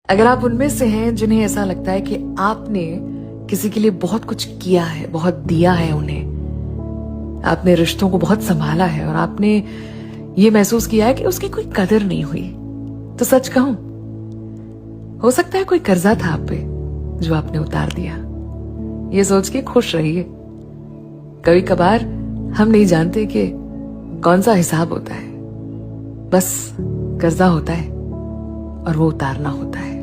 अगर आप उनमें से हैं जिन्हें ऐसा लगता है कि आपने किसी के लिए बहुत कुछ किया है, बहुत दिया है उन्हें, आपने रिश्तों को बहुत संभाला है और आपने ये महसूस किया है कि उसकी कोई कदर नहीं हुई, तो सच कहूं, हो सकता है कोई कर्जा था आप पे जो आपने उतार दिया। ये सोच के खुश रहिए। कभी कभार हम नहीं जानते कि कौन सा हिसाब होता है, बस कर्जा होता है और वो उतारना होता है।